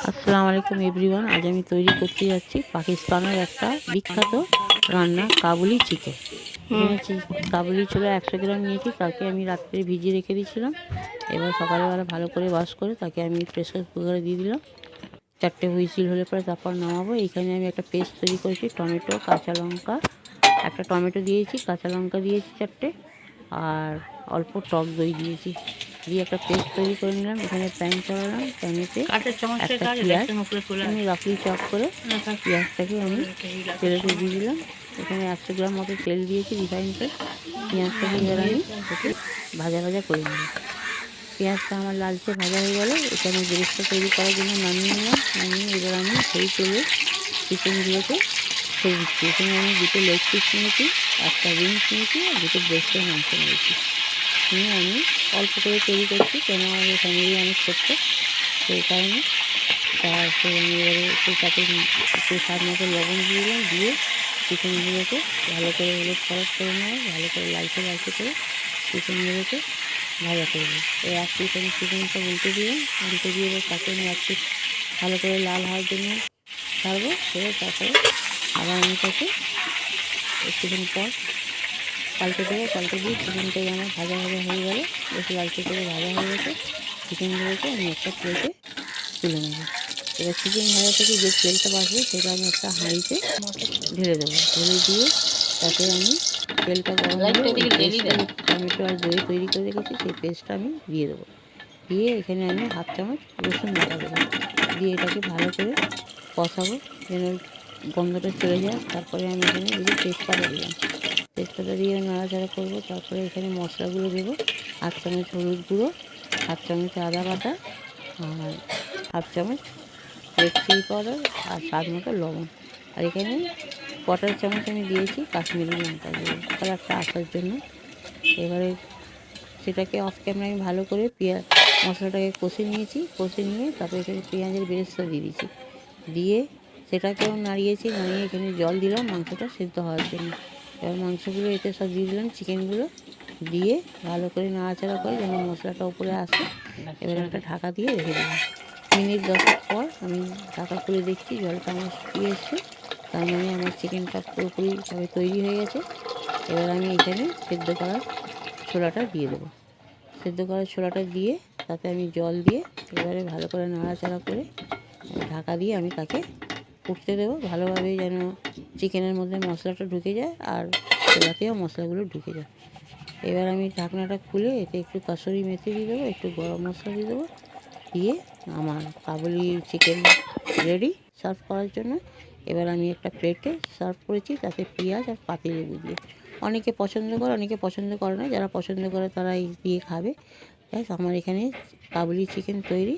আসসালামু আলাইকুম এভরিওয়ান। আজ আমি তৈরি করতে যাচ্ছি পাকিস্তানের একটা বিখ্যাত রান্না কাবুলি চিকেন। এখানে কাবুলি ছোলা 100 গ্রাম নিয়েছি, তাকে আমি রাত্রে ভিজিয়ে রেখে দিয়েছিলাম। এবার সকালবেলা ভালো করে ওয়াশ করে তাকে আমি প্রেসার কুকারে দিয়ে দিলাম। 4টে হুইসিল হলে পরে তারপর নামাবো। এখানে আমি একটা পেস্ট তৈরি করেছি, টমেটো, কাঁচা লঙ্কা, একটা টমেটো দিয়েছি, কাঁচা লঙ্কা দিয়েছি 4টে, আর অল্প টক দই দিয়েছি, দিয়ে একটা পেস্ট তৈরি করে নিলাম। এখানে প্যান চালালাম, প্যানেতে একটা পেঁয়াজ আমি রাফলি চপ করে পেঁয়াজটাকে আমি তেলেতে দিয়ে দিলাম। এখানে 100 গ্রাম মতো তেল দিয়েছি, রিফাইন তেল। পেঁয়াজটাকে এবার আমি একটু ভাজা ভাজা করে নেব। পেঁয়াজটা আমার লালচে ভাজা হয়ে গেলে এখানে বেরেস্তা তৈরি করার জন্য নামিয়ে নিলাম। নামিয়ে এবার আমি সেই তেলে চিকেনগুলোকে ছেড়ে দিচ্ছি। এখানে আমি 2টো লেগ পিস নিয়েছি, একটা উইংস নিয়েছি, আর 2টো ব্রেস্টের মাংস নিয়েছি। নিয়ে আমি অল্প করে তৈরি করছি, কেন আমাদের ফ্যামিলি অনেক ছোট্ট, সেই কারণে। তারপরে আমি এবারে তাতে একটু স্বাদ মতো লবণ দিয়ে দিলাম, দিয়ে চিকেনগুলোকে ভালো করে হলুদ কালার করে নেব, ভালো করে লালচে লালচে করে চিকেনগুলোকে ভাজা করে নেব। এই এক পিস আমি চিকেনটা উল্টে দিলাম, উল্টে দিয়ে এবার তাকে আমি এক পিস ভালো করে লাল হওয়ার জন্য ছাড়বো। সেটা তারপরে আবার আমি তাকে একটুখানি পর পাল্টে দেবো। পাল্টে দিয়ে চিকেনটাই আমার ভাজা ভাজা হয়ে গেলে, বেশ লালচে করে ভাজা হয়ে গেছে, চিকেনগুলোকে আমি একটা প্লেটে তুলে নেব। এবার চিকেন ভাজা থেকে যে তেলটা বাঁচবে সেটা আমি একটা হাঁড়িতে ঢেলে দেবো। ঢেলে দিয়ে তাতে আমি তেলটা গরম হলে টমেটো আর দই তৈরি করে রেখেছি, সেই পেস্টটা আমি দিয়ে দেবো। দিয়ে এখানে আমি 1/2 চামচ রসুন বাটা দেবো, দিয়ে এটাকে ভালো করে কষাবো যেন গন্ধটা চলে যায়। তারপরে আমি এখানে কিছু তেজপাতা দিলাম, তেজপাতা দিয়ে নাড়াচাড়া করবো। তারপরে এখানে মশলাগুলো দেবো, 1/2 চামচ হলুদ গুঁড়ো, 1/2 চামচ আদা বাটা, আর 1/2 চামচ রেড চিলি পাউডার, আর স্বাদ মতো লবণ। আর এখানে 1/4 চামচ আমি দিয়েছি কাশ্মীরি লঙ্কা গুঁড়ো, কালারটা আসার জন্য। এবারে সেটাকে অফ ক্যামেরা আমি ভালো করে মশলাটাকে কষে নিয়েছি। কষে নিয়ে তারপরে এখানে পেঁয়াজের বেরেস্তা দিয়ে দিয়েছি, দিয়ে সেটাকেও নাড়িয়েছি। নাড়িয়ে এখানে জল দিলাম মাংসটা সেদ্ধ হওয়ার জন্য। এবার মাংসগুলো এতে সব দিয়ে দিলাম, চিকেনগুলো দিয়ে ভালো করে নাড়াচাড়া করে যেন মশলাটা উপরে আসে। এবার একটা ঢাকা দিয়ে রেখে দিলাম। মিনিট 10 পর আমি ঢাকা খুলে দেখছি জলটা আমার শুকিয়ে এসছে, তার মানে আমার চিকেনটা পুরোপুরিভাবে তৈরি হয়ে গেছে। এবার আমি এখানে সেদ্ধ করা ছোলাটা দিয়ে দেবো। সেদ্ধ করা ছোলাটা দিয়ে তাতে আমি জল দিয়ে এবারে ভালো করে নাড়াচাড়া করে ঢাকা দিয়ে আমি তাকে ফুটতে দেবো ভালোভাবে, যেন চিকেনের মধ্যে মশলাটা ঢুকে যায় আর ছোলাতেও মশলাগুলো ঢুকে যায়। এবার আমি ঢাকনাটা খুলে এতে একটু কাসুরি মেথি দিয়ে দেবো, একটু গরম মশলা দিয়ে দেবো, দিয়ে আমার কাবুলি চিকেন রেডি সার্ভ করার জন্য। এবার আমি একটা প্লেটে সার্ভ করেছি, তাতে পেঁয়াজ আর পাতিলেবু দিয়ে। অনেকে পছন্দ করে, অনেকে পছন্দ করে না। যারা পছন্দ করে তারা এই দিয়ে খাবে। ব্যাস আমার এখানে কাবুলি চিকেন তৈরি।